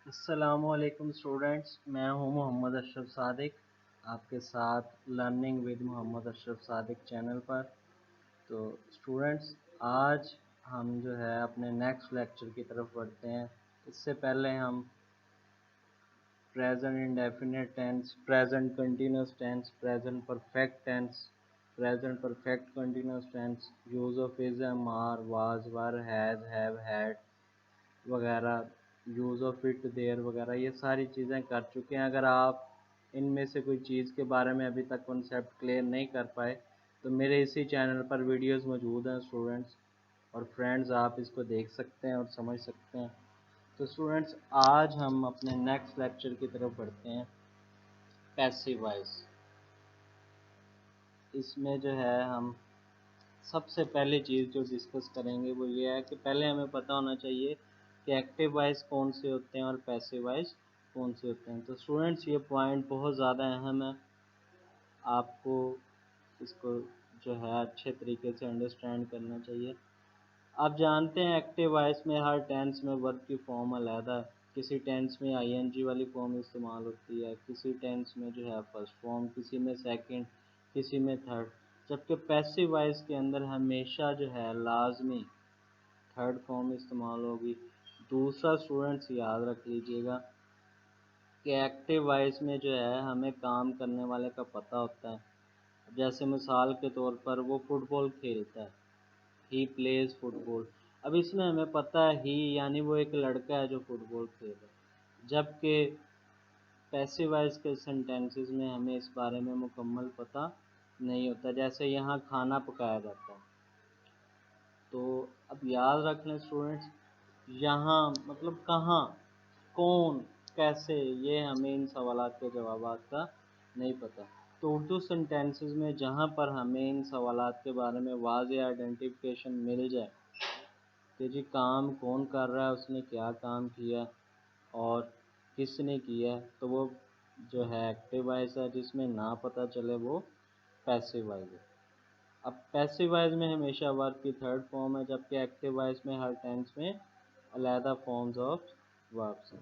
अस्सलामुअलैकुम स्टूडेंट्स, मैं हूं मोहम्मद अशरफ सादिक आपके साथ learning with Mohammad Ashraf Sadiq channel पर। तो स्टूडेंट्स, आज हम जो है अपने नेक्स्ट लेक्चर की तरफ बढ़ते हैं। इससे पहले हम present indefinite tense, present continuous tense, present perfect tense, present perfect continuous tense, use of is, am, are, was, were, has, have, had वगैरह, यूज़ ऑफ इट, देयर वगैरह, ये सारी चीज़ें कर चुके हैं। अगर आप इनमें से कोई चीज़ के बारे में अभी तक कॉन्सेप्ट क्लियर नहीं कर पाए तो मेरे इसी चैनल पर वीडियोस मौजूद हैं स्टूडेंट्स और फ्रेंड्स, आप इसको देख सकते हैं और समझ सकते हैं। तो स्टूडेंट्स, आज हम अपने नेक्स्ट लेक्चर की तरफ बढ़ते हैं, पैसिव वॉइस। इसमें जो है हम सबसे पहली चीज़ जो डिस्कस करेंगे वो ये है कि पहले हमें पता होना चाहिए कि एक्टिव वॉइस कौन से होते हैं और पैसिव वॉइस कौन से होते हैं। तो स्टूडेंट्स, ये पॉइंट बहुत ज़्यादा अहम है, आपको इसको जो है अच्छे तरीके से अंडरस्टैंड करना चाहिए। आप जानते हैं एक्टिव वॉइस में हर टेंस में वर्ब की फॉर्म अलग है। किसी टेंस में आईएनजी वाली फॉर्म इस्तेमाल होती है, किसी टेंस में जो है फर्स्ट फॉर्म, किसी में सेकंड, किसी में थर्ड। जबकि पैसिव वॉइस के अंदर हमेशा जो है लाजमी थर्ड फॉर्म इस्तेमाल होगी। दूसरा स्टूडेंट्स याद रख लीजिएगा कि एक्टिव वॉइस में जो है हमें काम करने वाले का पता होता है। जैसे मिसाल के तौर पर वो फुटबॉल खेलता है, ही प्लेज फुटबॉल। अब इसमें हमें पता है ही यानी वो एक लड़का है जो फुटबॉल खेल रहा है। जबकि पैसिव वॉइस के सेंटेंसेस में हमें इस बारे में मुकम्मल पता नहीं होता। जैसे यहाँ खाना पकाया जाता है, तो अब याद रख लें स्टूडेंट्स, यहाँ मतलब कहाँ, कौन, कैसे, ये हमें इन सवालात के जवाबात का नहीं पता। तो उर्दू सेंटेंसेस में जहाँ पर हमें इन सवालात के बारे में वाज़ेह आइडेंटिफिकेशन मिल जाए कि जी काम कौन कर रहा है, उसने क्या काम किया और किसने किया, तो वो जो है एक्टिव वॉइस है। जिसमें ना पता चले वो पैसिव वॉइस है। अब पैसिव वॉइस में हमेशा वर्ब की थर्ड फॉर्म है, जबकि एक्टिव वॉइस में हर टेंस में अलहदा फॉर्म्स ऑफ वर्ब्स हैं।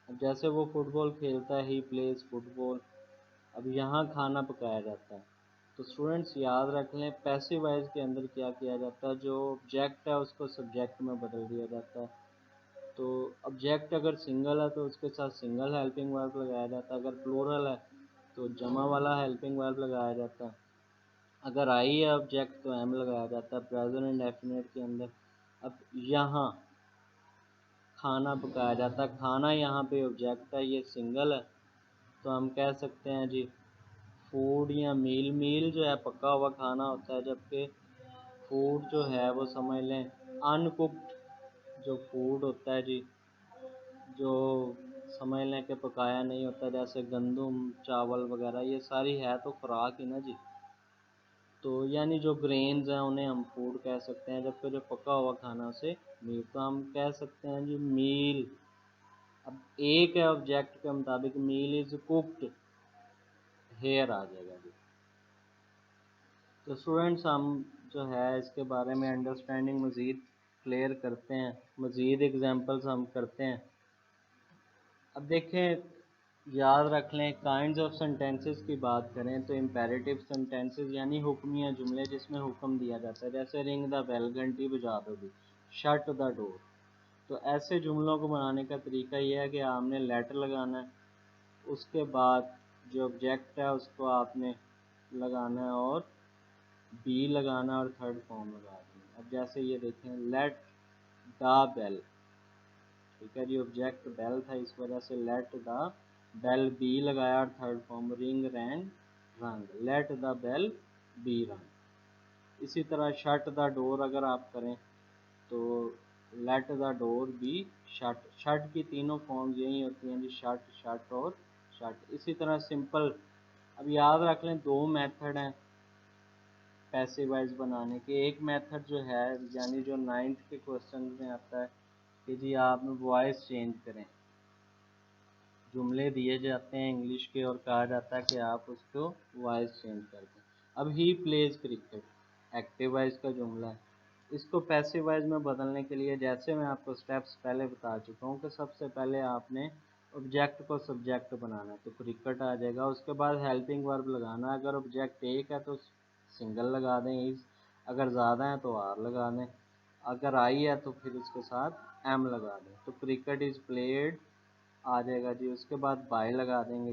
अब जैसे वो फुटबॉल खेलता है, ही प्लेज फुटबॉल। अब यहाँ खाना पकाया जाता है। तो स्टूडेंट्स याद रख लें, पैसिव वॉइस के अंदर क्या किया जाता है, जो ऑब्जेक्ट है उसको सब्जेक्ट में बदल दिया जाता है। तो ऑब्जेक्ट अगर सिंगल है तो उसके साथ सिंगल हेल्पिंग वर्ब लगाया जाता है, अगर प्लूरल है तो जमा वाला हेल्पिंग वर्ब लगाया जाता है। अगर आई है ऑब्जेक्ट तो एम लगाया जाता है प्रेजेंट इंडेफिनिट के अंदर। अब यहाँ खाना पकाया जाता है, खाना यहाँ पे ऑब्जेक्ट है, ये सिंगल है, तो हम कह सकते हैं जी फूड या मील। मील जो है पका हुआ खाना होता है, जबकि फूड जो है वो समझ लें अनकुक्ड जो फूड होता है जी, जो समझ लें कि पकाया नहीं होता, जैसे गंदम, चावल वगैरह, ये सारी है तो खुराक ही ना जी। तो यानी जो ग्रेन्स हैं उन्हें हम फूड कह सकते हैं, जबकि जो पका हुआ खाना उसे मील। तो हम कह सकते हैं जी मील। अब एक है ऑब्जेक्ट के मुताबिक, मील इज कुक्ड, हेयर आ जाएगा जी। तो स्टूडेंट्स, हम जो है इसके बारे में अंडरस्टैंडिंग मज़ीद क्लियर करते हैं, मज़ीद एग्जांपल्स हम करते हैं। अब देखें, याद रख लें, काइंड्स ऑफ सेंटेंसेस की बात करें तो इम्पेरेटिव सेंटेंसेस यानी हुक्मिया जुमले जिसमें हुक्म दिया जाता है, जैसे रिंग द बेल, घंटी बजा दो भी, शट द डोर। तो ऐसे जुमलों को बनाने का तरीका यह है कि आपने लेटर लगाना है, उसके बाद जो ऑब्जेक्ट है उसको आपने लगाना है और बी लगाना और थर्ड फॉर्म लगा देना। अब जैसे ये देखें, लेट द बेल, ठीक है जी, ऑब्जेक्ट बेल था, इस वजह से लेट द बेल बी लगाया और थर्ड फॉर्म रिंग रैंग रंग, लेट द बेल बी रंग। इसी तरह शट द डोर अगर आप करें तो let the door be shut. Shut की तीनों फॉर्म्स यही होती हैं जी, शट, शट और शट। इसी तरह सिंपल, अब याद रख लें दो मेथड हैं पैसिव वॉइस बनाने के। एक मेथड जो है यानी जो 9th के क्वेश्चन में आता है कि जी आप वॉइस चेंज करें, जुमले दिए जाते हैं इंग्लिश के और कहा जाता है कि आप उसको वॉइस चेंज कर दें। अब he plays cricket active voice का जुमला है, इसको पैसिव वाइज में बदलने के लिए जैसे मैं आपको स्टेप्स पहले बता चुका हूँ कि सबसे पहले आपने ऑब्जेक्ट को सब्जेक्ट बनाना है, तो क्रिकेट आ जाएगा। उसके बाद हेल्पिंग वर्ब लगाना है। अगर ऑब्जेक्ट एक है तो सिंगल लगा दें इज, अगर ज़्यादा है तो आर लगा दें, अगर आई है तो फिर उसके साथ एम लगा दें। तो क्रिकेट इज़ प्लेड आ जाएगा जी। उसके बाद बाय लगा देंगे।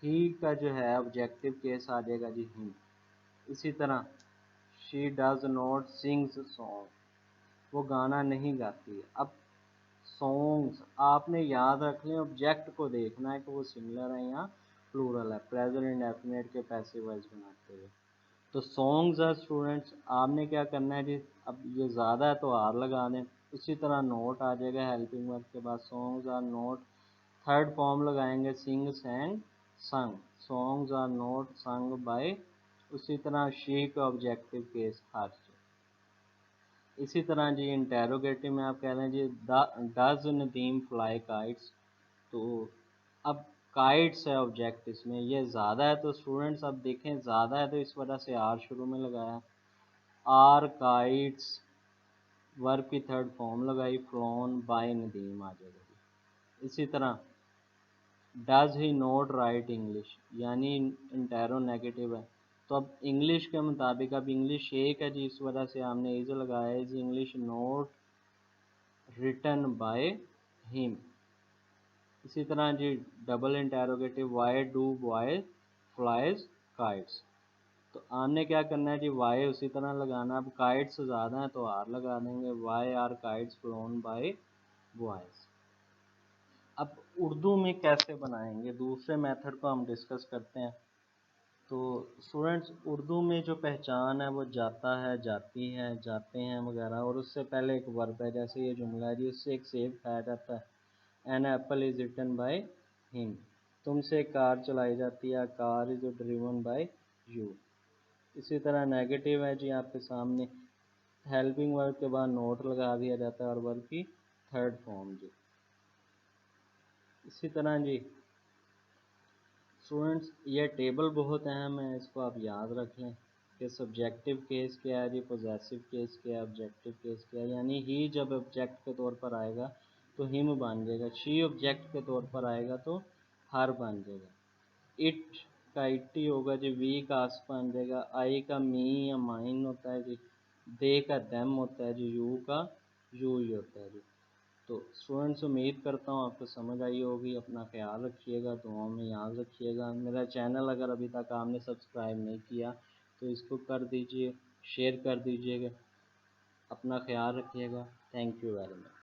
ही का जो है ऑब्जेक्टिव केस आ जाएगा जी हिम। इसी तरह she does not sings song, वो गाना नहीं गाती है। अब सॉन्ग्स आपने याद रख लें, ऑब्जेक्ट को देखना है कि वो सिंगुलर है या प्लूरल है, प्रेजेंट इंडेफिनिट के पैसिव वॉइस बनाते हुए। तो सॉन्ग्स आर स्टूडेंट्स आपने क्या करना है जी, अब ये ज़्यादा है तो आर लगा दें। इसी तरह नोट आ जाएगा हेल्पिंग वर्ब के बाद, songs are not third form लगाएंगे sing sang sung, songs are not sung by. उसी तरह शी का ऑब्जेक्टिव केस हर्ष। इसी तरह जी इंटेरोगेटिव में आप कह रहे हैं जी डज नदीम फ्लाई काइट्स, तो अब काइट्स है ऑब्जेक्ट, इसमें ये ज़्यादा है तो स्टूडेंट्स अब देखें ज़्यादा है तो इस वजह से आर शुरू में लगाया। आर काइट्स वर्ब की थर्ड फॉर्म लगाई, फ्लोन बाय नदीम आ जाएगा। इसी तरह does he note right English, यानी इंटेरो नेगेटिव है तो अब इंग्लिश के मुताबिक, अब इंग्लिश एक है जी, इस वजह से हमने इज लगाया, is English not written by him. इसी तरह जी double interrogative why do boy flies kites, तो आपने क्या करना है जी वाई उसी तरह लगाना। अब काइट्स ज़्यादा है तो आर लगा देंगे, why are kites flown by boys. अब उर्दू में कैसे बनाएंगे, दूसरे मेथड को हम डिस्कस करते हैं। तो स्टूडेंट्स उर्दू में जो पहचान है वो जाता है, जाती है, जाते हैं वगैरह, और उससे पहले एक वर्ब है, जैसे ये जुमला है जी, उससे एक सेब खाया जाता है। An apple is eaten by him, तुमसे कार चलाई जाती है, car is driven by you. इसी तरह नेगेटिव है जी आपके सामने, हेल्पिंग वर्ब के बाद नोट लगा दिया जाता है और वर्ब की थर्ड फॉर्म जी। इसी तरह जी स्टूडेंट्स ये टेबल बहुत अहम है, इसको आप याद रख लें कि सब्जेक्टिव केस क्या है जी, पोजेसिव केस क्या है, ऑब्जेक्टिव केस क्या है। यानी ही जब ऑब्जेक्ट के तौर पर आएगा तो हिम बन जाएगा, शी ऑब्जेक्ट के तौर पर आएगा तो हर बन जाएगा, इट का इट ही होगा जी, वी का अस बन जाएगा, आई का मी या माइन होता है जी, दे का देम होता है जी, यू का यू ही होता है जी। तो स्टूडेंट्स उम्मीद करता हूँ आपको समझ आई होगी। अपना ख्याल रखिएगा, दुआओं में याद रखिएगा। मेरा चैनल अगर अभी तक आपने सब्सक्राइब नहीं किया तो इसको कर दीजिए, शेयर कर दीजिएगा। अपना ख्याल रखिएगा। Thank you very much.